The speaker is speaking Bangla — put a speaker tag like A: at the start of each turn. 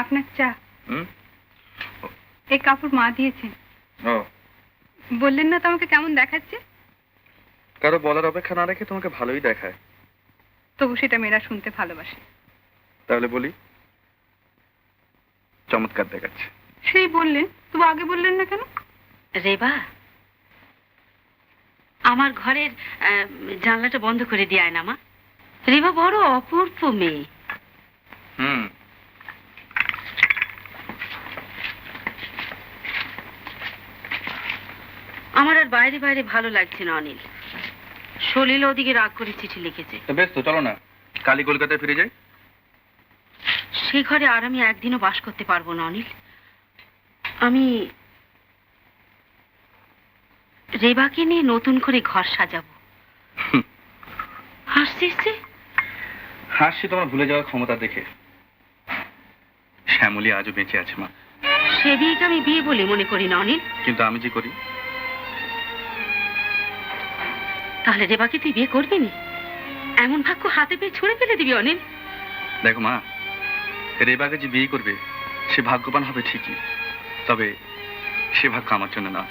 A: আপনার চা। এই কাপড় মা দিয়েছেন। বললেন না তো আমাকে কেমন দেখাচ্ছে?
B: কারো বলার অপেক্ষা না রেখে তোমাকে ভালোই দেখায়।
A: তবু সেটা মেয়েরা শুনতে ভালোবাসে।
B: তাহলে বলি, চমৎকার দেখাচ্ছে।
A: সেই বললেন, তবু আগে বললেন না কেন?
C: রেবা, আমার ঘরের জানলাটা বন্ধ করে দিয়ে আয় না মা। রেবা বড় অপূর্ব মেয়ে। আমার আর বাইরে বাইরে ভালো লাগছে না অনিল। সলিল ওদিকে রাগ করে চিঠি লিখেছে।
B: বেশ তো, চলো না কালই কলকাতায় ফিরে যাই।
C: সে ঘরে আর আমি একদিনও বাস করতে পারবো না অনিল। আমি রেবাকে নিয়ে নতুন করে ঘর সাজাবো। হাসছিস যে?
B: হাসছি তোমার ভুলে যাওয়ার ক্ষমতা দেখে। শ্যামলী আজও বেঁচে আছে মা।
C: সে বিয়েকে আমি বিয়ে বলে মনে করি না অনিল।
B: কিন্তু আমি যে করি।
C: তাহলে রেবাকে তুই বিয়ে করবি নি? এমন ভাগ্য হাতে পেয়ে ছুঁড়ে ফেলে দিবি অনিল?
B: দেখো মা, রেবাকে যে বিয়ে করবে সে ভাগ্যবান হবে ঠিকই, তবে সে ভাগ্য আমার জন্য না।